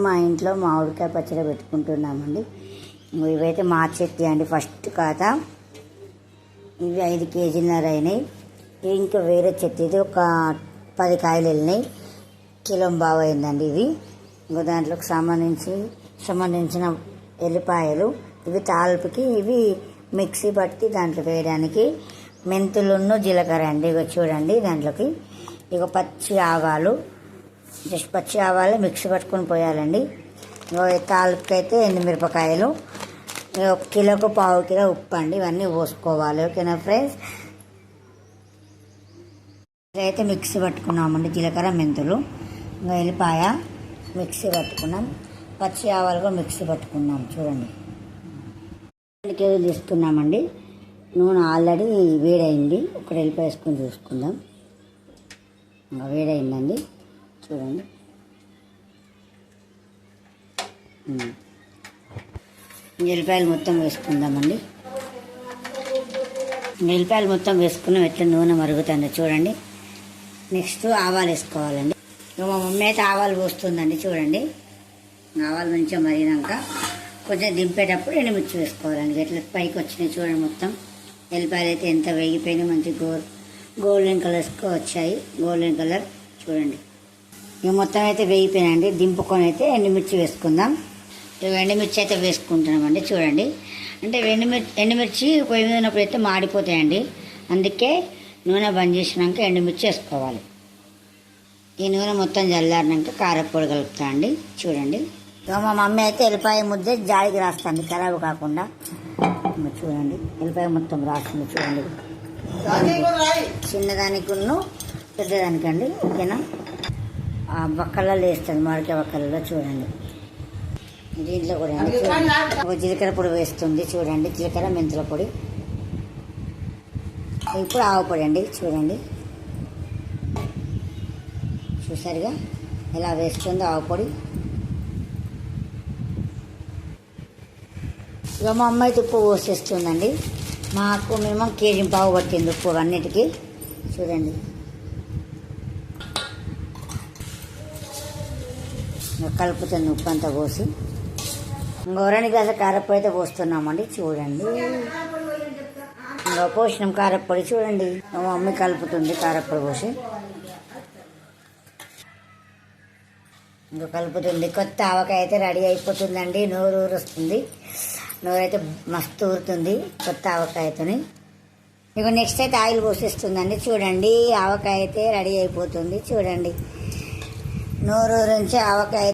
మా ఇంట్లో మామిడికాయ పచ్చడి పెట్టుకుంటున్నామండి. ఇవైతే మా చెట్టు అండి. ఫస్ట్ ఖాతా ఇవి 5 కేజీలన్నర అయినాయి. ఇంకా వేరే చెట్టు ఇది ఒక 10 కాయలు వెళ్ళినాయి. కిలో బాగా అయిందండి. ఇవి ఇంకో దాంట్లోకి సంబంధించిన ఎల్లిపాయలు, ఇవి తాలింపుకి, ఇవి మిక్సీ పట్టి దాంట్లో వేయడానికి మెంతులున్ను జీలకర్ర అండి. ఇక చూడండి దాంట్లోకి ఇక పచ్చి ఆవాలు, జస్ట్ పచ్చి ఆవాలు మిక్సీ పట్టుకొని పోయాలండి. తాలింపుకి అయితే ఎండుమిరపకాయలు, 1 కిలోకు 1/2 కిలో ఉప్పు అండి. ఇవన్నీ పోసుకోవాలి. ఓకేనా ఫ్రెండ్స్. ఇదైతే మిక్సీ పట్టుకున్నామండి. జీలకర్ర, మెంతులు, ఇంకా ఎల్లిపాయ మిక్సీ పట్టుకున్నాం. పచ్చి ఆవాలు కూడా మిక్సీ పట్టుకున్నాం. చూడండి 2 కేజీలు తీసుకున్నామండి. నూనె ఆల్రెడీ వేడైంది. ఒకటి ఎల్లిపాయ వేసుకొని చూసుకుందాం. ఇంకా వేడైందండి. చూడండి ఎల్లిపాయలు మొత్తం వేసుకుందామండి. ఎల్లిపాయలు మొత్తం వేసుకున్నాం. ఎట్లా నూనె మరుగుతుంది చూడండి. నెక్స్ట్ ఆవాలు వేసుకోవాలండి. మా మమ్మీ అయితే ఆవాలు పోస్తుందండి. చూడండి ఆవాలు మంచిగా మరిగినాక కొంచెం దింపేటప్పుడు ఎండుమిర్చి వేసుకోవాలండి. ఎట్లా పైకి వచ్చినాయి చూడండి. మొత్తం ఎల్లిపాయలు అయితే ఎంత వేగిపోయినాయి. మంచి గోల్డెన్ కలర్స్కి వచ్చాయి. గోల్డెన్ కలర్ చూడండి. ఇక మొత్తం అయితే వేగిపోయినాయండి. దింపుకొని అయితే ఎండుమిర్చి వేసుకుందాం. ఎండుమిర్చి అయితే వేసుకుంటున్నామండి. చూడండి అంటే ఎండుమిర్చి పొయ్యి మీద ఉన్నప్పుడు అయితే మాడిపోతాయండి. అందుకే నూనె బంద్ చేసినాక ఎండుమిర్చి వేసుకోవాలి. ఈ నూనె మొత్తం చల్లారినాక కారపొడి కలుపుతా అండి. చూడండి మా మమ్మీ అయితే ఎల్లిపాయ ముద్ద జాడికి రాస్తుంది ఖరాబు కాకుండా. చూడండి ఎల్లిపాయ మొత్తం రాస్తుంది. చూడండి చిన్నదానికి పెద్దదానికండి. ఓకేనా. వక్కలలో వేస్తుంది, మామిడికాయ వక్కలలో. చూడండి దీంట్లో కూడా ఒక జీలకర్ర పొడి వేస్తుంది. చూడండి జీలకర్ర, మెంతుల పొడి, ఇప్పుడు ఆవు పొడి అండి. చూడండి చూసారుగా ఎలా వేస్తుందో ఆవు పొడి. ఇక మా అమ్మ అయితే ఉప్పు పోసేస్తుందండి. మాకు మినిమం 1.5 కేజీ పట్టింది ఉప్పు అన్నిటికీ. చూడండి కలుపుతుంది ఉప్పు అంతా పోసి. ఇంకా 2 గ్లాసుల కారపొడి అయితే పోస్తున్నామండి. చూడండి ఇంకా పోసినాం కారపొడి. చూడండి మా మమ్మీ కలుపుతుంది కారపొడి పోసి. ఇంకా కలుపుతుంది. కొత్త ఆవకాయ అయితే రెడీ అయిపోతుందండి. నోరు ఊరుస్తుంది. నోరైతే మస్తు ఊరుతుంది కొత్త ఆవకాయతోని. ఇక నెక్స్ట్ అయితే ఆయిల్ పోసేస్తుందండి. చూడండి ఆవకాయ అయితే రెడీ అయిపోతుంది. చూడండి నోరు ఊరించి ఆవకాయ